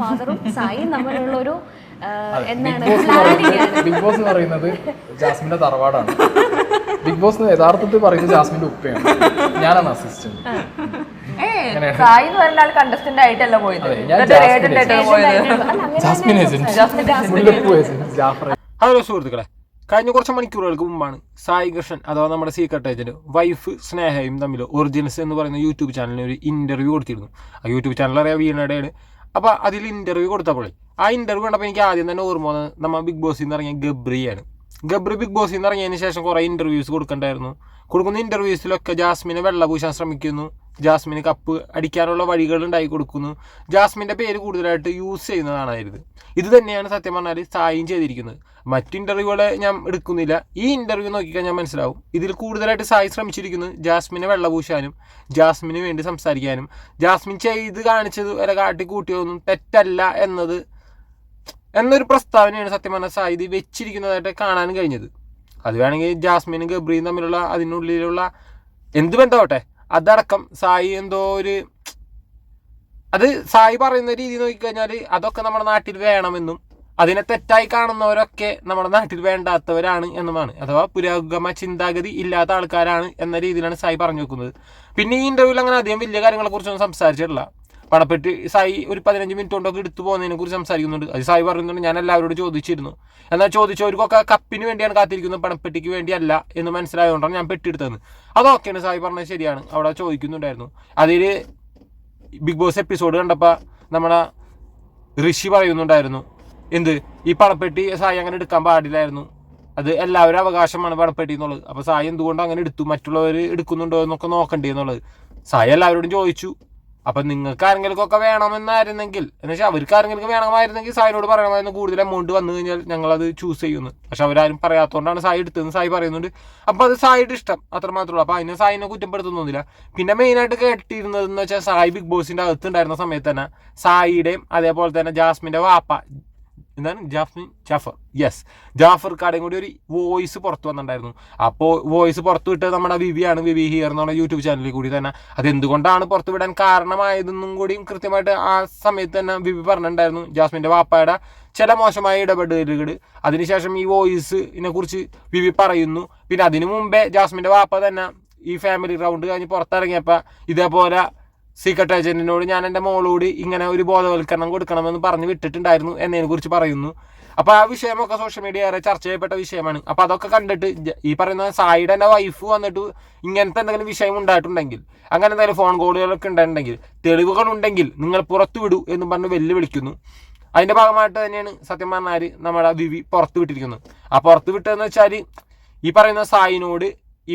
ഫാദറും സായിയും തമ്മിലുള്ള ഒരു big boss എന്ന് പറയുന്നത് ജാസ്മിന്റെ തറവാടാണ്. ബിഗ് ബോസ് യഥാർത്ഥത്തിൽ പറയുന്നത് ജാസ്മിന്റെ ഉപ്പയാണ്. ഞാനാണ് അസിസ്റ്റന്റ്. ഹലോ സുഹൃത്തുക്കളെ, കഴിഞ്ഞ കുറച്ച് മണിക്കൂറുകൾക്ക് മുമ്പാണ് സായി കൃഷ്ണൻ അഥവാ നമ്മുടെ സീക്രട്ട് ഏജന്റ് വൈഫ് സ്നേഹയും തമ്മിൽ ഒറിജിനൽസ് എന്ന് പറയുന്ന യൂട്യൂബ് ചാനലിന് ഒരു ഇന്റർവ്യൂ കൊടുത്തിരുന്നു. ആ യൂട്യൂബ് ചാനൽ അറിയാം, വീണയുടെയാണ്. അപ്പോൾ അതിൽ ഇന്റർവ്യൂ കൊടുത്തപ്പോഴേ ആ ഇന്റർവ്യൂ കണ്ടപ്പോൾ എനിക്ക് ആദ്യം തന്നെ ഓർമ്മ വന്നത് നമ്മൾ ബിഗ് ബോസിൽ നിന്ന് ഇറങ്ങിയ ഗബ്രിയാണ്. ഗബ്രി ബിഗ് ബോസിൽ നിന്ന് ഇറങ്ങിയതിന് ശേഷം കുറേ ഇന്റർവ്യൂസ് കൊടുക്കേണ്ടായിരുന്നു. കൊടുക്കുന്ന ഇന്റർവ്യൂസിലൊക്കെ ജാസ്മിനെ വെള്ളപൂശാൻ ശ്രമിക്കുന്നു, ജാസ്മിന് കപ്പ് അടിക്കാനുള്ള വഴികൾ ഉണ്ടാക്കി കൊടുക്കുന്നു, ജാസ്മിൻ്റെ പേര് കൂടുതലായിട്ട് യൂസ് ചെയ്യുന്നതാണായിരുന്നു. ഇത് തന്നെയാണ് സത്യം പറഞ്ഞാൽ സായും ചെയ്തിരിക്കുന്നത്. മറ്റു ഇൻ്റർവ്യൂകളെ ഞാൻ എടുക്കുന്നില്ല, ഈ ഇൻ്റർവ്യൂ നോക്കിക്കഴിഞ്ഞാൽ മനസ്സിലാവും ഇതിൽ കൂടുതലായിട്ട് സായി ശ്രമിച്ചിരിക്കുന്നത് ജാസ്മിനെ വെള്ളപൂശാനും ജാസ്മിന് വേണ്ടി സംസാരിക്കാനും ജാസ്മിൻ ചെയ്ത് കാണിച്ചത് വരെ കാട്ടിക്കൂട്ടിയൊന്നും തെറ്റല്ല എന്നൊരു പ്രസ്താവനയാണ് സത്യം പറഞ്ഞാൽ സായി ഇത് വെച്ചിരിക്കുന്നതായിട്ട് കാണാൻ കഴിഞ്ഞത്. അത് വേണമെങ്കിൽ ജാസ്മിനും ഗബ്രിയും തമ്മിലുള്ള അതിനുള്ളിലുള്ള എന്ത് ബന്ധമാവട്ടെ, അതടക്കം സായി എന്തോ അത് സായി പറയുന്ന രീതി നോക്കിക്കഴിഞ്ഞാൽ അതൊക്കെ നമ്മുടെ നാട്ടിൽ വേണമെന്നും അതിനെ തെറ്റായി കാണുന്നവരൊക്കെ നമ്മുടെ നാട്ടിൽ വേണ്ടാത്തവരാണ് എന്നുമാണ്, അഥവാ പുരോഗമ ചിന്താഗതി ഇല്ലാത്ത ആൾക്കാരാണ് എന്ന രീതിയിലാണ് സായി പറഞ്ഞു വെക്കുന്നത്. പിന്നെ ഈ ഇൻ്റർവ്യൂവിൽ അങ്ങനെ അധികം വലിയ കാര്യങ്ങളെക്കുറിച്ചൊന്നും സംസാരിച്ചിട്ടില്ല. പണപ്പെട്ടി സായി ഒരു 15 മിനിറ്റ് കൊണ്ടൊക്കെ എടുത്തു പോകുന്നതിനെ കുറിച്ച് സംസാരിക്കുന്നുണ്ട്. അത് സായി പറയുന്നുണ്ട്, ഞാൻ എല്ലാവരോടും ചോദിച്ചിരുന്നു, എന്നാൽ ചോദിച്ചവർക്കൊക്കെ കപ്പിന് വേണ്ടിയാണ് കാത്തിരിക്കുന്നത്, പണപ്പെട്ടിക്ക് വേണ്ടിയല്ല എന്ന് മനസ്സിലായതുകൊണ്ടാണ് ഞാൻ പെട്ടിയെടുത്തതെന്ന്. അതൊക്കെയാണ് സായി പറഞ്ഞത്, ശരിയാണ്. അവിടെ ചോദിക്കുന്നുണ്ടായിരുന്നു. അതിൽ ബിഗ് ബോസ് എപ്പിസോഡ് കണ്ടപ്പോൾ നമ്മുടെ ഋഷി പറയുന്നുണ്ടായിരുന്നു, എന്ത് ഈ പണപ്പെട്ടി സായി അങ്ങനെ എടുക്കാൻ പാടില്ലായിരുന്നു, അത് എല്ലാവരും അവകാശമാണ് പണപ്പെട്ടി എന്നുള്ളത്. അപ്പോൾ സായി എന്തുകൊണ്ട് അങ്ങനെ എടുത്തു, മറ്റുള്ളവർ എടുക്കുന്നുണ്ടോ എന്നൊക്കെ നോക്കണ്ടേ എന്നുള്ളത് സായി എല്ലാവരോടും ചോദിച്ചു. അപ്പം നിങ്ങൾക്ക് ആരെങ്കിലുമൊക്കെ വേണമെന്നായിരുന്നെങ്കിൽ, എന്നുവെച്ചാൽ അവർക്ക് ആരെങ്കിലും വേണമായിരുന്നെങ്കിൽ സായിനോട് പറയണമായിരുന്നു കൂടുതൽ എമൗണ്ട് വന്നു കഴിഞ്ഞാൽ ഞങ്ങളത് ചൂസ് ചെയ്യുന്നു. പക്ഷെ അവരാരും പറയാത്തതുകൊണ്ടാണ് സായി എടുത്തതെന്ന് സായി പറയുന്നുണ്ട്. അപ്പോൾ അത് സായിയുടെ ഇഷ്ടം അത്രമാത്രമുള്ളൂ. അപ്പോൾ അതിനെ സായിനെ കുറ്റപ്പെടുത്തുന്നില്ല. പിന്നെ മെയിനായിട്ട് കേട്ടിരുന്നതെന്ന് വെച്ചാൽ സായി ബിഗ് ബോസിൻ്റെ അകത്തുണ്ടായിരുന്ന സമയത്ത് തന്നെ സായിയുടെയും അതേപോലെ തന്നെ ജാസ്മിൻ്റെ വാപ്പ എന്താണ് ജാഫർ കാടേയും കൂടി ഒരു വോയിസ് പുറത്ത് വന്നിട്ടുണ്ടായിരുന്നു. അപ്പോൾ വോയിസ് പുറത്തു വിട്ടത് നമ്മുടെ വിവിയാണ്, വിവി ഹിയർ എന്നുള്ള യൂട്യൂബ് ചാനലിൽ കൂടി തന്നെ. അതെന്തുകൊണ്ടാണ് പുറത്തു വിടാൻ കാരണമായതെന്നും കൂടിയും കൃത്യമായിട്ട് ആ സമയത്ത് തന്നെ വിവി പറഞ്ഞിട്ടുണ്ടായിരുന്നു. ജാസ്മിൻ്റെ വാപ്പയുടെ ചില മോശമായ ഇടപെടലുകൾ, അതിനുശേഷം ഈ വോയിസിനെ കുറിച്ച് വിവി പറയുന്നു. പിന്നെ അതിനു മുമ്പേ ജാസ്മിൻ്റെ വാപ്പ തന്നെ ഈ ഫാമിലി റൗണ്ട് കഴിഞ്ഞ് പുറത്തിറങ്ങിയപ്പോൾ ഇതേപോലെ സീക്രട്ട് ഏജന്റിനോട് ഞാൻ എൻ്റെ മോളോട് ഇങ്ങനെ ഒരു ബോധവൽക്കരണം കൊടുക്കണമെന്ന് പറഞ്ഞ് വിട്ടിട്ടുണ്ടായിരുന്നു എന്നതിനെ കുറിച്ച് പറയുന്നു. അപ്പോൾ ആ വിഷയമൊക്കെ സോഷ്യൽ മീഡിയ ഏറെ ചർച്ച ചെയ്യപ്പെട്ട വിഷയമാണ്. അപ്പോൾ അതൊക്കെ കണ്ടിട്ട് ഈ പറയുന്ന സായിയുടെ എൻ്റെ വൈഫ് വന്നിട്ട് ഇങ്ങനത്തെ എന്തെങ്കിലും വിഷയം ഉണ്ടായിട്ടുണ്ടെങ്കിൽ, അങ്ങനെ എന്തെങ്കിലും ഫോൺ കോളുകളൊക്കെ ഉണ്ടായിട്ടുണ്ടെങ്കിൽ, തെളിവുകളുണ്ടെങ്കിൽ നിങ്ങൾ പുറത്തു വിടൂ എന്ന് പറഞ്ഞ് വെല്ലുവിളിക്കുന്നു. അതിൻ്റെ ഭാഗമായിട്ട് തന്നെയാണ് സത്യം പറഞ്ഞാൽ നമ്മുടെ വിവി പുറത്ത് വിട്ടിരിക്കുന്നത്. ആ പുറത്ത് വിട്ടതെന്ന് വെച്ചാൽ ഈ പറയുന്ന സായിനോട് ഈ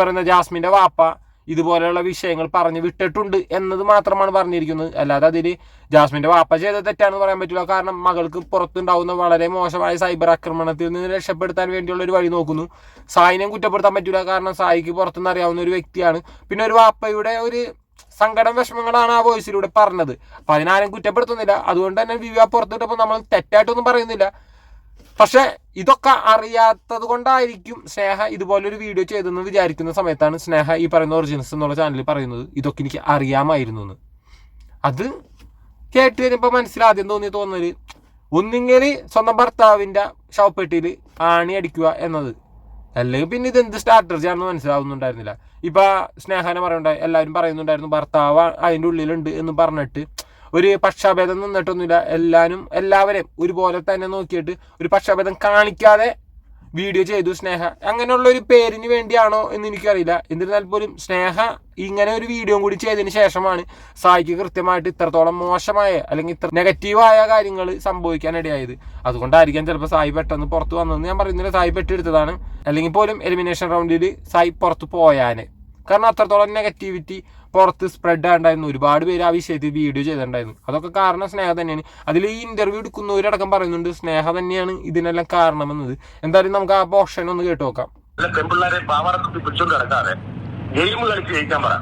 പറയുന്ന ജാസ്മിൻ്റെ വാപ്പ ഇതുപോലെയുള്ള വിഷയങ്ങൾ പറഞ്ഞു വിട്ടിട്ടുണ്ട് എന്നത് മാത്രമാണ് പറഞ്ഞിരിക്കുന്നത്. അല്ലാതെ അതിൽ ജാസ്മിൻ്റെ വാപ്പ ചെയ്ത തെറ്റാണെന്ന് പറയാൻ പറ്റില്ല. കാരണം മകൾക്ക് പുറത്തുണ്ടാവുന്ന വളരെ മോശമായ സൈബർ ആക്രമണത്തിൽ നിന്ന് രക്ഷപ്പെടുത്താൻ വേണ്ടിയുള്ള ഒരു വഴി നോക്കുന്നു. സായിനെയും കുറ്റപ്പെടുത്താൻ പറ്റില്ല, കാരണം സായിക്ക് പുറത്തുനിന്ന് അറിയാവുന്ന ഒരു വ്യക്തിയാണ്. പിന്നെ ഒരു വാപ്പയുടെ ഒരു സങ്കടം വിഷമങ്ങളാണ് ആ വോയിസിലൂടെ പറഞ്ഞത്. അപ്പോൾ അതിനാരും കുറ്റപ്പെടുത്തുന്നില്ല. അതുകൊണ്ട് തന്നെ വിവ പുറത്തിട്ടപ്പോൾ നമ്മൾ തെറ്റായിട്ടൊന്നും പറയുന്നില്ല. പക്ഷെ ഇതൊക്കെ അറിയാത്തത് കൊണ്ടായിരിക്കും സ്നേഹ ഇതുപോലൊരു വീഡിയോ ചെയ്തെന്ന് വിചാരിക്കുന്ന സമയത്താണ് സ്നേഹ ഈ പറയുന്ന ഒറിജിനൽസ് എന്നുള്ള ചാനലിൽ പറയുന്നത് ഇതൊക്കെ എനിക്ക് അറിയാമായിരുന്നു എന്ന്. അത് കേട്ട് കഴിഞ്ഞപ്പോൾ മനസ്സിലാദ്യം തോന്നല് ഒന്നിങ്ങനെ സ്വന്തം ഭർത്താവിൻ്റെ ശവപ്പെട്ടിയിൽ ആണി അടിക്കുക എന്നത്, അല്ലെങ്കിൽ പിന്നെ ഇതെന്ത് സ്ട്രാറ്റജിയാണെന്ന് മനസ്സിലാവുന്നുണ്ടായിരുന്നില്ല. ഇപ്പം സ്നേഹനെ പറയുന്നുണ്ടായി, എല്ലാവരും പറയുന്നുണ്ടായിരുന്നു ഭർത്താവ് അതിൻ്റെ ഉള്ളിലുണ്ട് എന്ന് പറഞ്ഞിട്ട് ഒരു പക്ഷാഭേദം നിന്നിട്ടൊന്നുമില്ല. എല്ലാവരെയും ഒരുപോലെ തന്നെ നോക്കിയിട്ട് ഒരു പക്ഷാഭേദം കാണിക്കാതെ വീഡിയോ ചെയ്തു സ്നേഹ. അങ്ങനെയുള്ള ഒരു പേരിന് വേണ്ടിയാണോ എന്ന് എനിക്കറിയില്ല. എന്നിരുന്നാൽ പോലും സ്നേഹ ഇങ്ങനെ ഒരു വീഡിയോ കൂടി ചെയ്തതിന് ശേഷമാണ് സായിക്ക് കൃത്യമായിട്ട് ഇത്രത്തോളം മോശമായ അല്ലെങ്കിൽ ഇത്ര നെഗറ്റീവായ കാര്യങ്ങൾ സംഭവിക്കാനിടയായത്. അതുകൊണ്ടായിരിക്കാം ചിലപ്പോൾ സായി പെട്ടെന്ന് പുറത്ത് വന്നതെന്ന് ഞാൻ പറയുന്നില്ല. സായി പെട്ടെടുത്തതാണ്. അല്ലെങ്കിൽ പോലും എലിമിനേഷൻ റൗണ്ടിൽ സായി പുറത്ത് പോയാന്. കാരണം അത്രത്തോളം നെഗറ്റിവിറ്റി പുറത്ത് സ്പ്രെഡ് ആയിട്ടുണ്ടായിരുന്നു. ഒരുപാട് പേര് ആ വിഷയത്തിൽ വീഡിയോ ചെയ്തിട്ടുണ്ടായിരുന്നു. അതൊക്കെ കാരണം സ്നേഹ തന്നെയാണ്. അതിൽ ഈ ഇൻ്റർവ്യൂ എടുക്കുന്നവരടക്കം പറയുന്നുണ്ട് സ്നേഹ തന്നെയാണ് ഇതിനെല്ലാം കാരണമെന്നത്. എന്തായാലും നമുക്ക് ആ പോർഷൻ ഒന്ന് കേട്ട് നോക്കാം. പെൺപിള്ളേരെ പാവാട കുത്തി പിടിച്ചോണ്ട് കിടക്കാതെ ഗെയിം കളിച്ച് ജയിക്കാൻ പറ.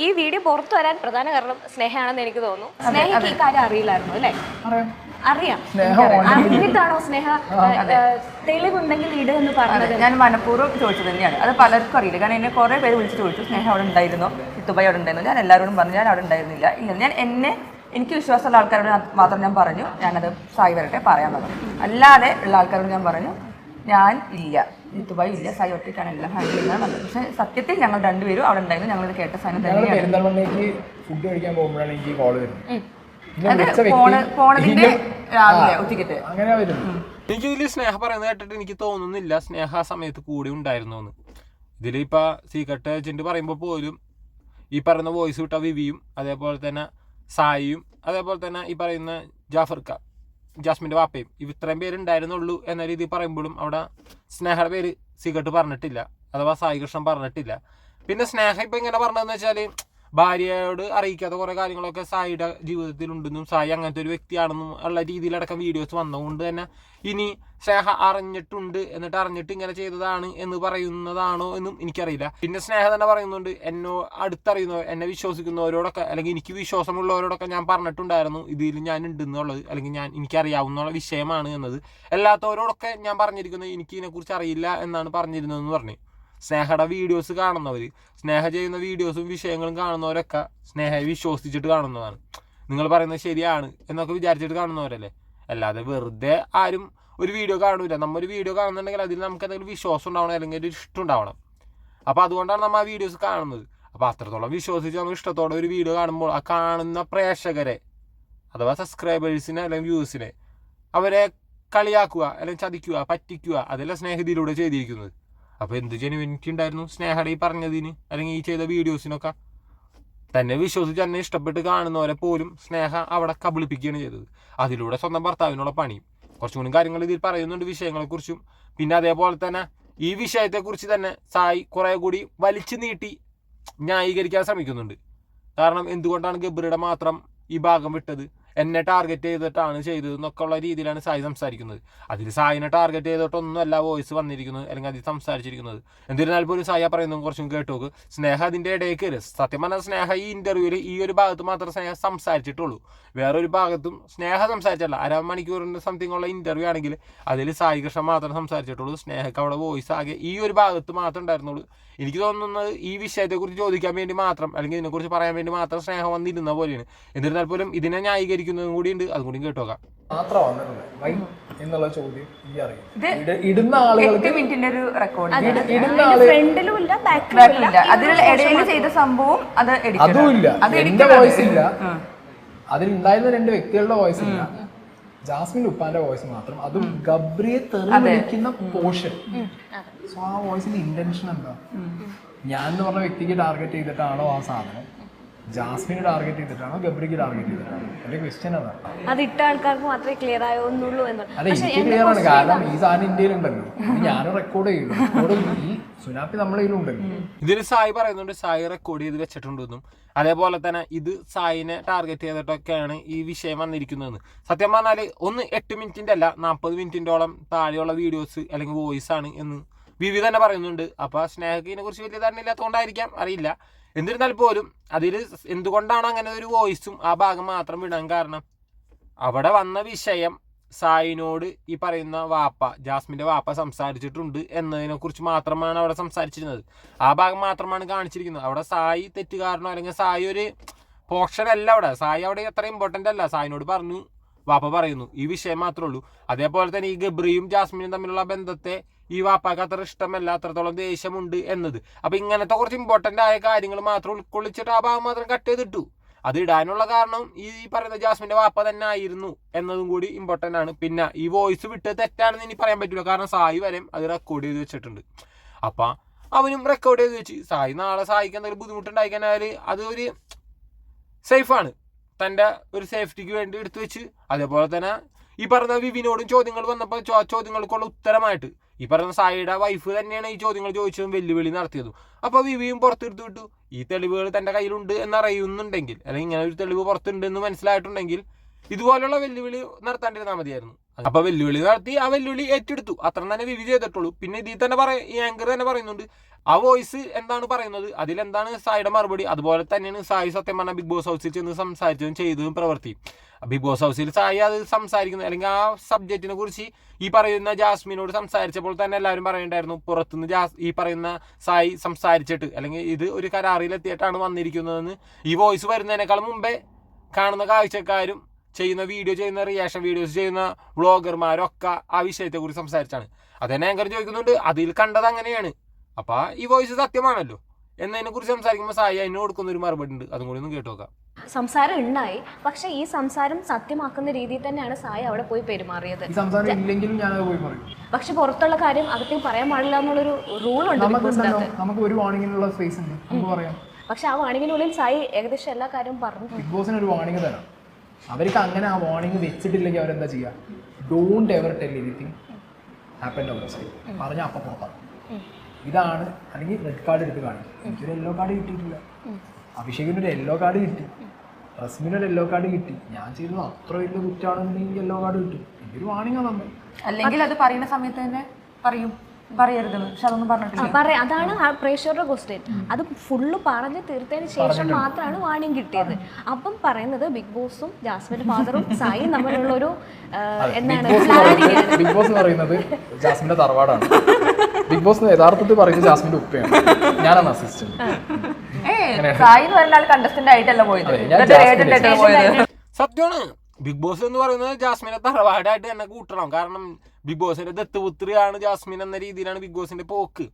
ഈ വീഡിയോ പുറത്തു വരാൻ പ്രധാന കാരണം സ്നേഹയാണെന്ന് എനിക്ക് തോന്നുന്നു. സ്നേഹയ്ക്ക് ഈ കാര്യം അറിയില്ലായിരുന്നു അല്ലേ? അറിയാം. അറിഞ്ഞിട്ടാണോ സ്നേഹ തെളിവുണ്ടെങ്കിൽ ഇട് എന്ന് പറഞ്ഞത്? ഞാൻ മനഃപൂർവ്വം ചോദിച്ചത് തന്നെയാണ്. അത് പലർക്കും അറിയില്ല. കാരണം എന്നെ കുറേ പേര് വിളിച്ച് ചോദിച്ചു സ്നേഹ അവിടെ ഉണ്ടായിരുന്നോ, ഇത്തുബായി അവിടെ ഉണ്ടായിരുന്നു. ഞാൻ എല്ലാവരോടും പറഞ്ഞു ഞാൻ അവിടെ ഉണ്ടായിരുന്നില്ല. ഇല്ല, ഞാൻ എനിക്ക് വിശ്വാസമുള്ള ആൾക്കാരോട് മാത്രം ഞാൻ പറഞ്ഞു ഞാനത് സായി വരട്ടെ പറയാൻ പറഞ്ഞു. അല്ലാതെ ഉള്ള ആൾക്കാരോട് ഞാൻ പറഞ്ഞു ഞാൻ ഇല്ല, ഇത്തുബായി ഇല്ല, സായി ഒറ്റയ്ക്കാണ് എല്ലാം ഹാൻഡിൽ ചെയ്യാൻ പറഞ്ഞത്. പക്ഷേ സത്യത്തിൽ ഞങ്ങൾ രണ്ടുപേരും അവിടെ ഉണ്ടായിരുന്നു. ഞങ്ങളിത് കേട്ട സാധനം പെരിന്തൽമണ്ണയ്ക്ക് ഫുഡ് കഴിക്കാൻ പോകുമ്പോഴാണ് എനിക്ക് കോള് വരുന്നത്. പോണതിന്റെ രാവിലെ ഉച്ചയ്ക്ക് അങ്ങനെ വരുന്നു. എനിക്ക് ഇതിൽ സ്നേഹ പറയുന്നത് കേട്ടിട്ട് എനിക്ക് തോന്നുന്നില്ല സ്നേഹ ആ സമയത്ത് കൂടെ ഉണ്ടായിരുന്നു എന്ന്. ഇതിലിപ്പോൾ സീക്രട്ട് ഏജന്റ് പറയുമ്പോൾ പോലും ഈ പറയുന്ന വോയിസ് വിട്ട വിവിയും അതേപോലെ തന്നെ സായിയും അതേപോലെ തന്നെ ഈ പറയുന്ന ജാഫർക്ക ജാസ്മിൻ്റെ വാപ്പയും ഇത്രയും പേരുണ്ടായിരുന്നുള്ളൂ എന്ന രീതിയിൽ പറയുമ്പോഴും അവിടെ സ്നേഹയുടെ പേര് സീക്രട്ട് പറഞ്ഞിട്ടില്ല, അഥവാ സായി കൃഷ്ണൻ പറഞ്ഞിട്ടില്ല. പിന്നെ സ്നേഹ ഇപ്പം ഇങ്ങനെ പറഞ്ഞതെന്ന് വെച്ചാൽ ഭാര്യയോട് അറിയിക്കാത്ത കുറേ കാര്യങ്ങളൊക്കെ സായിയുടെ ജീവിതത്തിലുണ്ടെന്നും സായി അങ്ങനത്തെ ഒരു വ്യക്തിയാണെന്നും ഉള്ള രീതിയിലടക്കം വീഡിയോസ് വന്നതുകൊണ്ട് തന്നെ ഇനി സ്നേഹ അറിഞ്ഞിട്ടുണ്ട് എന്നിട്ട് അറിഞ്ഞിട്ട് ഇങ്ങനെ ചെയ്തതാണ് എന്ന് പറയുന്നതാണോ എന്നും എനിക്കറിയില്ല. പിന്നെ സ്നേഹ തന്നെ പറയുന്നുണ്ട് അടുത്തറിയുന്നവർ എന്നെ വിശ്വസിക്കുന്നവരോടൊക്കെ അല്ലെങ്കിൽ എനിക്ക് വിശ്വാസമുള്ളവരോടൊക്കെ ഞാൻ പറഞ്ഞിട്ടുണ്ടായിരുന്നു ഇതിൽ ഞാൻ ഉണ്ടെന്നുള്ളത്, അല്ലെങ്കിൽ എനിക്കറിയാവുന്ന വിഷയമാണ് എന്നത്. അല്ലാത്തവരോടൊക്കെ ഞാൻ പറഞ്ഞിരിക്കുന്നത് എനിക്ക് ഇതിനെക്കുറിച്ച് അറിയില്ല എന്നാണ് പറഞ്ഞിരുന്നതെന്ന് പറഞ്ഞു. സ്നേഹയുടെ വീഡിയോസ് കാണുന്നവർ, സ്നേഹ ചെയ്യുന്ന വീഡിയോസും വിഷയങ്ങളും കാണുന്നവരൊക്കെ സ്നേഹയെ വിശ്വസിച്ചിട്ട് കാണുന്നതാണ്. നിങ്ങൾ പറയുന്നത് ശരിയാണ് എന്നൊക്കെ വിചാരിച്ചിട്ട് കാണുന്നവരല്ലേ, അല്ലാതെ വെറുതെ ആരും ഒരു വീഡിയോ കാണൂല. നമ്മൊരു വീഡിയോ കാണുന്നുണ്ടെങ്കിൽ അതിൽ നമുക്ക് എന്തെങ്കിലും വിശ്വാസം ഉണ്ടാവണം, അല്ലെങ്കിൽ ഒരു ഇഷ്ടം ഉണ്ടാവണം. അപ്പോൾ അതുകൊണ്ടാണ് നമ്മൾ ആ വീഡിയോസ് കാണുന്നത്. അപ്പോൾ അത്രത്തോളം വിശ്വസിച്ച് നമ്മൾ ഇഷ്ടത്തോടെ ഒരു വീഡിയോ കാണുമ്പോൾ ആ കാണുന്ന പ്രേക്ഷകരെ അഥവാ സബ്സ്ക്രൈബേഴ്സിനെ അല്ലെങ്കിൽ വ്യൂസിനെ അവരെ കളിയാക്കുക അല്ലെങ്കിൽ ചതിക്കുക പറ്റിക്കുക അതെല്ലാം സ്നേഹത്തിലൂടെ ചെയ്തിരിക്കുന്നത്. അപ്പോൾ എന്ത് ജെനുവിനിറ്റി ഉണ്ടായിരുന്നു സ്നേഹയുടെ ഈ പറഞ്ഞതിന് അല്ലെങ്കിൽ ഈ ചെയ്ത വീഡിയോസിനൊക്കെ? തന്നെ വിശ്വസിച്ച് തന്നെ ഇഷ്ടപ്പെട്ട് കാണുന്നവരെ പോലും സ്നേഹ അവിടെ കബളിപ്പിക്കുകയാണ് ചെയ്തത്. അതിലൂടെ സ്വന്തം ഭർത്താവിനുള്ള പണിയും കുറച്ചും കൂടി കാര്യങ്ങൾ ഇതിൽ പറയുന്നുണ്ട് വിഷയങ്ങളെക്കുറിച്ചും. പിന്നെ അതേപോലെ തന്നെ ഈ വിഷയത്തെക്കുറിച്ച് തന്നെ സായി കുറേ കൂടി വലിച്ചു നീട്ടി ന്യായീകരിക്കാൻ ശ്രമിക്കുന്നുണ്ട്. കാരണം എന്തുകൊണ്ടാണ് ഗബ്രിയുടെ മാത്രം ഈ ഭാഗം വിട്ടത്, എന്നെ ടാർഗറ്റ് ചെയ്തിട്ടാണ് ചെയ്തത് എന്നൊക്കെ ഉള്ള രീതിയിലാണ് സായി സംസാരിക്കുന്നത്. അതിൽ സായിനെ ടാർഗറ്റ് ചെയ്തിട്ടൊന്നുമല്ല വോയിസ് വന്നിരിക്കുന്നത് അല്ലെങ്കിൽ അതിൽ സംസാരിച്ചിരിക്കുന്നത്. എന്നിരുന്നാൽ പോലും സായി പറയുന്നത് കുറച്ചും കേട്ടോക്ക്. സ്നേഹ അതിൻ്റെ ഇടയിൽ കയറി. സത്യം പറഞ്ഞാൽ സ്നേഹ ഈ ഇൻ്റർവ്യൂവിൽ ഈ ഒരു ഭാഗത്ത് മാത്രമേ സ്നേഹ സംസാരിച്ചിട്ടുള്ളൂ, വേറൊരു ഭാഗത്തും സ്നേഹ സംസാരിച്ചില്ല. അരമണിക്കൂറിൻ്റെ സംതിങ് ഉള്ള ഇൻ്റർവ്യൂ ആണെങ്കിൽ അതിൽ സായി കൃഷ്ണൻ മാത്രമേ സംസാരിച്ചിട്ടുള്ളൂ. സ്നേഹക്ക് അവിടെ വോയിസ് ആകെ ഈ ഒരു ഭാഗത്ത് മാത്രമേ ഉണ്ടായിരുന്നുള്ളൂ. എനിക്ക് തോന്നുന്നത് ഈ വിഷയത്തെക്കുറിച്ച് ചോദിക്കാൻ വേണ്ടി മാത്രം അല്ലെങ്കിൽ ഇതിനെക്കുറിച്ച് പറയാൻ വേണ്ടി മാത്രം സ്നേഹം വന്നിരുന്ന പോലെയാണ്. എന്നിരുന്നാൽ പോലും ഇതിനെ ന്യായീകരിക്കുന്നതും കൂടി ഉണ്ട്, അതും കൂടി കേട്ടോക്കാം. എന്നുള്ള ചോദ്യം ഇടുന്ന ആളുകൾക്ക് ചെയ്ത സംഭവം അതുമില്ല, എന്റെ വോയിസ് ഇല്ല, അതിലുണ്ടായിരുന്ന രണ്ട് വ്യക്തികളുടെ വോയിസ് ഇല്ല, ജാസ്മിൻ ഉപ്പാന്റെ വോയിസ് മാത്രം. അതും ഗബ്രിയെ തെളിയിക്കുന്ന പോർഷൻ. സോ ആ വോയിസിന്റെ ഇന്റൻഷൻ എന്താ? ഞാൻ എന്ന് പറഞ്ഞ വ്യക്തിക്ക് ടാർഗറ്റ് ചെയ്തിട്ടാണോ ആ സാധനം, ജാസ്മിനെ ടാർഗറ്റ് ചെയ്തിട്ടാണോ ഗബ്രിക്ക് ടാർഗറ്റ് ചെയ്തിട്ടാണോ? എന്റെ ക്വസ്റ്റ്യൻ അതാണ്. അത് ഇട്ട ആൾക്കാർക്ക് മാത്രമേ ക്ലിയർ ആയോന്നുള്ളൂ എന്ന്. അല്ല, എനിക്ക് ക്ലിയർ ആണ്. കാരണം ഈ സാധനം ഇന്ത്യയിലുണ്ടല്ലോ, ഞാനും റെക്കോർഡ് ചെയ്യുന്നു, ഈ സുനാപ്പി നമ്മളെ ഇതിലുണ്ടല്ലോ. ഇതിൽ സായി പറയുന്നുണ്ട് സായി റെക്കോർഡ് ചെയ്ത് വെച്ചിട്ടുണ്ടെന്നും അതേപോലെ തന്നെ ഇത് സായിനെ ടാർഗറ്റ് ചെയ്തിട്ടൊക്കെയാണ് ഈ വിഷയം വന്നിരിക്കുന്നതെന്ന്. സത്യം പറഞ്ഞാൽ 8 മിനിറ്റിൻ്റെ അല്ല 40 മിനിറ്റിൻ്റെയോളം താഴെയുള്ള വീഡിയോസ് അല്ലെങ്കിൽ വോയിസ് ആണ് എന്ന് വിവി തന്നെ പറയുന്നുണ്ട്. അപ്പോൾ സ്നേഹക്ക് ഇതിനെക്കുറിച്ച് വലിയ ധാരണ ഇല്ലാത്തതുകൊണ്ടായിരിക്കാം, അറിയില്ല. എന്നിരുന്നാൽ പോലും അതിൽ എന്തുകൊണ്ടാണ് അങ്ങനെ ഒരു വോയിസും ആ ഭാഗം മാത്രം വിടാൻ കാരണം, അവിടെ വന്ന വിഷയം സായിനോട് ഈ പറയുന്ന വാപ്പ ജാസ്മിൻ്റെ വാപ്പ സംസാരിച്ചിട്ടുണ്ട് എന്നതിനെക്കുറിച്ച് മാത്രമാണ് അവിടെ സംസാരിച്ചിരുന്നത്. ആ ഭാഗം മാത്രമാണ് കാണിച്ചിരിക്കുന്നത്. അവിടെ സായി തെറ്റുകാരനോ അല്ലെങ്കിൽ സായി ഒരു പോർഷൻ അല്ല അവിടെ. സായി അവിടെ അത്ര ഇമ്പോർട്ടൻ്റ് അല്ല. സായിനോട് പറഞ്ഞു, വാപ്പ പറയുന്നു, ഈ വിഷയം മാത്രമേ ഉള്ളൂ. അതേപോലെ തന്നെ ഈ ഗബ്രിയും ജാസ്മിനും തമ്മിലുള്ള ബന്ധത്തെ ഈ വാപ്പാക്ക് അത്ര ഇഷ്ടമല്ല, അത്രത്തോളം ദേഷ്യമുണ്ട് എന്നത്. അപ്പം ഇങ്ങനത്തെ കുറച്ച് ഇമ്പോർട്ടൻ്റ് ആയ കാര്യങ്ങൾ മാത്രം ഉൾക്കൊള്ളിച്ചിട്ട് ആ ഭാഗം മാത്രം കട്ട് ചെയ്തിട്ടു. അത് ഇടാനുള്ള കാരണം ഈ പറയുന്ന ജാസ്മിൻ്റെ വാപ്പ തന്നെ ആയിരുന്നു എന്നതും കൂടി ഇമ്പോർട്ടൻ്റ് ആണ്. പിന്നെ ഈ വോയിസ് വിട്ട് തെറ്റാണെന്ന് ഇനി പറയാൻ പറ്റില്ല, കാരണം സായി വരെയും അത് റെക്കോർഡ് ചെയ്ത് വെച്ചിട്ടുണ്ട്. അപ്പം അവനും റെക്കോർഡ് ചെയ്ത് വെച്ച് നാളെ സായിക്ക് എന്തെങ്കിലും ബുദ്ധിമുട്ടുണ്ടായിക്കഴിഞ്ഞാൽ അത് ഒരു സേഫാണ്, തൻ്റെ ഒരു സേഫ്റ്റിക്ക് വേണ്ടി എടുത്തു വെച്ച്. അതേപോലെ തന്നെ ഈ പറഞ്ഞ വിവിനോടും ചോദ്യങ്ങൾ വന്നപ്പോൾ ചോദ്യങ്ങൾക്കുള്ള ഉത്തരമായിട്ട് ഈ പറയുന്ന സായിയുടെ വൈഫ് തന്നെയാണ് ഈ ചോദ്യങ്ങൾ ചോദിച്ചതും വെല്ലുവിളി നടത്തിയതും. അപ്പോൾ വിവിയും പുറത്തെടുത്ത് വിട്ടു. ഈ തെളിവുകൾ തൻ്റെ കയ്യിലുണ്ട് എന്നറിയുന്നുണ്ടെങ്കിൽ അല്ലെങ്കിൽ ഇങ്ങനെ ഒരു തെളിവ് പുറത്തുണ്ട് എന്ന് മനസ്സിലായിട്ടുണ്ടെങ്കിൽ ഇതുപോലുള്ള വെല്ലുവിളി നടത്താണ്ടിരുന്നാൽ മതിയായിരുന്നു. അപ്പൊ വെല്ലുവിളി നടത്തി ആ വെല്ലുവിളി ഏറ്റെടുത്തു, അത്ര തന്നെ വിവി ചെയ്തിട്ടുള്ളൂ. പിന്നെ ഇതിൽ തന്നെ ഈ ആങ്കർ തന്നെ പറയുന്നുണ്ട് ആ വോയിസ് എന്താണ് പറയുന്നത്, അതിലെന്താണ് സായിയുടെ മറുപടി. അതുപോലെ തന്നെയാണ് സായി സത്യം പറഞ്ഞാൽ ബിഗ് ബോസ് ഹൗസിൽ ചെന്ന് സംസാരിച്ചതും ചെയ്തതും പ്രവൃത്തിയും. ബിഗ് ബോസ് ഹൗസിൽ സായി അത് സംസാരിക്കുന്നത് അല്ലെങ്കിൽ ആ സബ്ജക്റ്റിനെ കുറിച്ച് ഈ പറയുന്ന ജാസ്മിനോട് സംസാരിച്ചപ്പോൾ തന്നെ എല്ലാവരും പറയുന്നുണ്ടായിരുന്നു, പുറത്തുനിന്ന് ഈ പറയുന്ന സായി സംസാരിച്ചിട്ട് അല്ലെങ്കിൽ ഇത് ഒരു കരാറിലെത്തിയിട്ടാണ് വന്നിരിക്കുന്നതെന്ന്. ഈ വോയിസ് വരുന്നതിനേക്കാൾ മുമ്പേ കാണുന്ന കാഴ്ചക്കാരും ചെയ്യുന്ന വീഡിയോ ചെയ്യുന്ന റിയാക്ഷൻ വീഡിയോസ് ചെയ്യുന്ന വ്ളോഗർമാരൊക്കെ ആ വിഷയത്തെക്കുറിച്ച് സംസാരിച്ചാണ്. അതന്നെ ആങ്കർ ചോദിക്കുന്നുണ്ട്, അതിൽ കണ്ടത് അങ്ങനെയാണ്, അപ്പൊ ഈ വോയിസ് സത്യമാണല്ലോ എന്നതിനെ കുറിച്ച് സംസാരിക്കുമ്പോൾ സായി അതിന് കൊടുക്കുന്ന ഒരു മറുപടി ഉണ്ട്, അതും കൂടി ഒന്ന് കേട്ടു നോക്കാം. സംസാരം ഉണ്ടായി, പക്ഷെ ഈ സംസാരം സത്യമാക്കുന്ന രീതിയിൽ തന്നെയാണ് സായി അവിടെ പോയി പെരുമാറിയത്. പക്ഷെ പുറത്തുള്ള കാര്യം അകത്തേക്ക് പറയാൻ പാടില്ല എന്നുള്ളൊരു റൂൾ ഉണ്ട് നമുക്ക് ഒരു വാണിങ്ങിനുള്ള സ്പേസ് ഉണ്ട്, നമുക്ക് പറയാം. പക്ഷെ ആ വാണിങ്ങിനുള്ളിൽ സായി ഏകദേശം എല്ലാ കാര്യവും പറഞ്ഞു. ബിഗ് ബോസിന് ഒരു വാണിംഗ് തരാം. അവർക്ക് അങ്ങനെ ആ വാണിംഗ് വെച്ചിട്ടില്ലെങ്കിൽ അവരെന്താ ചെയ്യുക, don't ever tell anything happen out side, പറഞ്ഞാൽ അപ്പം പുറത്താണ്. ഇതാണ്. അല്ലെങ്കിൽ റെഡ് കാർഡ് എടുത്ത് കാണിക്കും. എനിക്കൊരു യെല്ലോ കാർഡ് കിട്ടിയിട്ടില്ല, അഭിഷേകിനൊരു യെല്ലോ കാർഡ് കിട്ടി, റസ്മിനൊരു യെല്ലോ കാർഡ് കിട്ടി, ഞാൻ ചെയ്തത് അത്ര വലിയ കുറ്റാണെന്നുണ്ടെങ്കിൽ യെല്ലോ കാർഡ് കിട്ടും. എനിക്കൊരു വാണിംഗാണ് നമ്മൾ. അല്ലെങ്കിൽ അത് പറയുന്ന സമയത്ത് തന്നെ പറയരുതെന്ന്, പക്ഷെ അതൊന്നും പറഞ്ഞിട്ടില്ല. അതാണ് ആ പ്രേക്ഷകരുടെ ക്വസ്റ്റ്യൻ. അത് ഫുള്ള് പറഞ്ഞ് തീർത്തതിന് ശേഷം മാത്രമാണ് വാണിംഗ് കിട്ടിയത്. അപ്പം പറയുന്നത് ബിഗ് ബോസും ജാസ്മിന്റെ ഫാദറും സായി തമ്മിലുള്ള ഒരു എന്താണ് ബിഗ് ബോസ് പറയുന്നത് ജാസ്മിന്റെ തറവാടാണ്. ബിഗ് ബോസ് യഥാർത്ഥത്തിൽ പറയുന്നത് ജാസ്മിന്റെ ഉപ്പയാണ്, ഞാനാണ് അസിസ്റ്റന്റ്. സായി എന്ന് പറയുന്ന ആൾ കണ്ടസ്റ്റന്റ് ആയിട്ടല്ല പോയത്. സത്യമാണ്, ബിഗ് ബോസ് എന്ന് പറയുന്നത് ജാസ്മിനെ തറവാടായിട്ട് തന്നെ കൂട്ടണം. കാരണം ബിഗ് ബോസിന്റെ ദത്തുപുത്രിയാണ് ജാസ്മിൻ എന്ന രീതിയിലാണ് ബിഗ് ബോസിന്റെ പോക്ക്.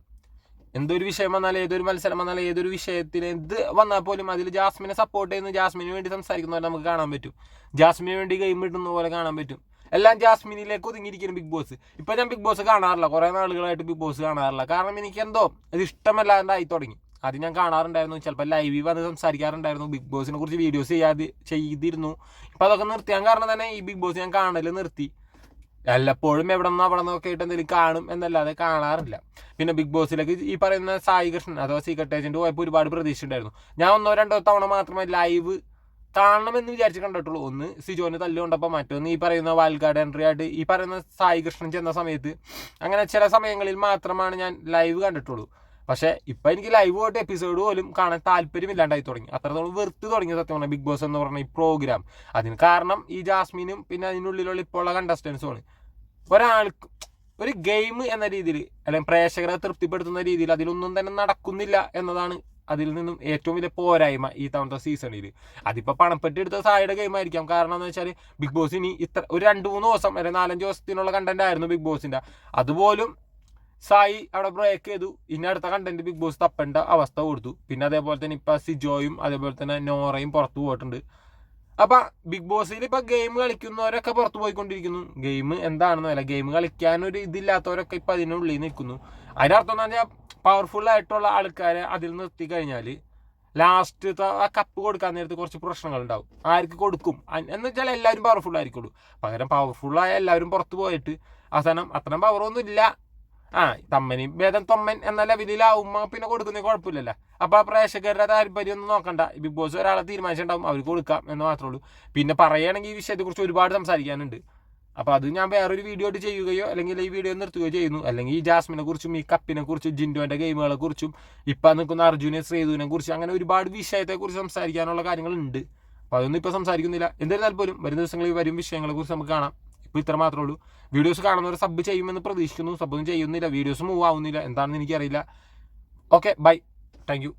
എന്തൊരു വിഷയം വന്നാലും ഏതൊരു മത്സരം വന്നാലും ഏതൊരു വിഷയത്തിന് എന്ത് വന്നാൽ പോലും അതിൽ ജാസ്മിനെ സപ്പോർട്ട് ചെയ്യുന്ന ജാസ്മിന് വേണ്ടി സംസാരിക്കുന്നവരെ നമുക്ക് കാണാൻ പറ്റും, ജാസ്മിന് വേണ്ടി ഗെയിം ഇടുന്ന പോലെ കാണാൻ പറ്റും. എല്ലാം ജാസ്മിനിലേക്ക് ഒതുങ്ങിയിരിക്കുന്നു ബിഗ് ബോസ്. ഇപ്പം ഞാൻ ബിഗ് ബോസ് കാണാറില്ല, കുറേ നാളുകളായിട്ട് ബിഗ് ബോസ് കാണാറില്ല. കാരണം എനിക്കെന്തോ ഇത് ഇഷ്ടമല്ലാണ്ടായി തുടങ്ങി. അത് ഞാൻ കാണാറുണ്ടായിരുന്നു, ചിലപ്പോൾ ലൈവിൽ വന്ന് സംസാരിക്കാറുണ്ടായിരുന്നു, ബിഗ് ബോസിനെ കുറിച്ച് വീഡിയോസ് ചെയ്തിരുന്നു. ഇപ്പം അതൊക്കെ നിർത്തിയാൻ കാരണം തന്നെ ഈ ബിഗ് ബോസ് ഞാൻ കാണൽ നിർത്തി. എല്ലപ്പോഴും എവിടെ നിന്നോ അവിടെ നിന്നൊക്കെ ആയിട്ട് എന്തെങ്കിലും കാണും എന്നല്ലാതെ കാണാറില്ല. പിന്നെ ബിഗ് ബോസിലേക്ക് ഈ പറയുന്ന സായി കൃഷ്ണൻ അഥവാ സീക്രട്ട് ഏജന്റ് പോയപ്പോൾ ഒരുപാട് പ്രതീക്ഷ ഉണ്ടായിരുന്നു. ഞാൻ 1-2 തവണ മാത്രമേ ലൈവ് കാണണമെന്ന് വിചാരിച്ച് കണ്ടിട്ടുള്ളൂ. ഒന്ന് സിജോന് തല്ലുകൊണ്ടപ്പോൾ, മറ്റൊന്ന് ഈ പറയുന്ന വാൽഗാർഡ് എൻട്രി ആയിട്ട് ഈ പറയുന്ന സായി കൃഷ്ണൻ ചെന്ന സമയത്ത്. അങ്ങനെ ചില സമയങ്ങളിൽ മാത്രമാണ് ഞാൻ ലൈവ് കണ്ടിട്ടുള്ളൂ. പക്ഷേ ഇപ്പം എനിക്ക് ലൈവ് പോയിട്ട് എപ്പിസോഡ് പോലും കാണാൻ താല്പര്യമില്ലാണ്ടായി തുടങ്ങി. അത്രത്തോളം വെറുത്ത് തുടങ്ങി സത്യം പറഞ്ഞാൽ ബിഗ് ബോസ് എന്ന് പറഞ്ഞ ഈ പ്രോഗ്രാം. അതിന് കാരണം ഈ ജാസ്മിനും പിന്നെ അതിനുള്ളിലുള്ള ഇപ്പോൾ ഉള്ള കണ്ടസ്റ്റൻസുമാണ്. ഒരാൾക്ക് ഒരു ഗെയിം എന്ന രീതിയിൽ അല്ലെങ്കിൽ പ്രേക്ഷകരെ തൃപ്തിപ്പെടുത്തുന്ന രീതിയിൽ അതിലൊന്നും തന്നെ നടക്കുന്നില്ല എന്നതാണ് അതിൽ നിന്നും ഏറ്റവും വലിയ പോരായ്മ ഈ തവണത്തെ സീസണിൽ. അതിപ്പോൾ പണപ്പെട്ടി എടുത്ത സായിയുടെ ഗെയിം ആയിരിക്കാം. കാരണം എന്ന് വെച്ചാൽ ബിഗ് ബോസ് ഇനി ഒരു 2-3 ദിവസം അല്ലെങ്കിൽ 4-5 ദിവസത്തിനുള്ള കണ്ടന്റ് ആയിരുന്നു ബിഗ് ബോസിൻ്റെ. അതുപോലും സായി അവിടെ ബ്രേക്ക് ചെയ്തു. ഇനി അടുത്ത കണ്ടന്റ് ബിഗ് ബോസ് തപ്പേണ്ട അവസ്ഥ കൊടുത്തു. പിന്നെ അതേപോലെ തന്നെ ഇപ്പം സിജോയും അതേപോലെ തന്നെ നോറയും പുറത്തു പോയിട്ടുണ്ട്. അപ്പം ബിഗ് ബോസിൽ ഇപ്പം ഗെയിം കളിക്കുന്നവരൊക്കെ പുറത്തു പോയിക്കൊണ്ടിരിക്കുന്നു. ഗെയിം എന്താണെന്ന് അല്ല, ഗെയിം കളിക്കാനൊരു ഇതില്ലാത്തവരൊക്കെ ഇപ്പം അതിനുള്ളിൽ നിൽക്കുന്നു. അതിനർത്ഥം എന്ന് പറഞ്ഞാൽ പവർഫുള്ളായിട്ടുള്ള ആൾക്കാരെ അതിൽ നിർത്തി കഴിഞ്ഞാൽ ലാസ്റ്റ് ആ കപ്പ് കൊടുക്കാൻ നേരത്ത് കുറച്ച് പ്രശ്നങ്ങളുണ്ടാവും. ആർക്ക് കൊടുക്കും എന്ന് വെച്ചാൽ എല്ലാവരും പവർഫുൾ ആയിരിക്കുള്ളൂ. പകരം പവർഫുള്ളായ എല്ലാവരും പുറത്ത് പോയിട്ട് അവസാനം അത്രയും പവറൊന്നും ഇല്ല, തമ്മനി ഭേദം തൊമ്മൻ എന്ന ലെവലിലാവുമ്പോൾ പിന്നെ കൊടുക്കുന്നതിന് കുഴപ്പമില്ലല്ലോ. അപ്പോൾ ആ പ്രേക്ഷകരുടെ താല്പര്യം ഒന്നും നോക്കണ്ട. ബിഗ് ബോസ് ഒരാളെ തീരുമാനിച്ചിട്ടുണ്ടാവും, അവർക്ക് കൊടുക്കാം എന്ന് മാത്രമേ ഉള്ളൂ. പിന്നെ പറയുകയാണെങ്കിൽ ഈ വിഷയത്തെക്കുറിച്ച് ഒരുപാട് സംസാരിക്കാനുണ്ട്. അപ്പോൾ അത് ഞാൻ വേറൊരു വീഡിയോ ആയിട്ട് ചെയ്യുകയോ അല്ലെങ്കിൽ ഈ വീഡിയോ നിർത്തുകയോ ചെയ്യുന്നു. അല്ലെങ്കിൽ ഈ ജാസ്മിനെ കുറിച്ചും ഈ കപ്പിനെ കുറിച്ചും ജിൻഡോൻ്റെ ഗെയിമുകളെ കുറിച്ചും ഇപ്പം നിൽക്കുന്ന അർജുനെ ശ്രീധുവിനെ കുറിച്ച് അങ്ങനെ ഒരുപാട് വിഷയത്തെക്കുറിച്ച് സംസാരിക്കാനുള്ള കാര്യങ്ങളുണ്ട്. അപ്പോൾ അതൊന്നും ഇപ്പോൾ സംസാരിക്കുന്നില്ല. എന്നിരുന്നാൽ പോലും വരും ദിവസങ്ങളിൽ വരും വിഷയങ്ങളെക്കുറിച്ച് നമുക്ക് കാണാം. ഇപ്പോൾ ഇത്ര മാത്രമേ ഉള്ളൂ. വീഡിയോസ് കാണുന്നവർ സബ് ചെയ്യുമെന്ന് പ്രതീക്ഷിക്കുന്നു. സബ്ബൊന്നും ചെയ്യുന്നില്ല, വീഡിയോസ് മൂവ് ആവുന്നില്ല, എന്താണെന്ന് എനിക്കറിയില്ല. Okay, bye, thank U.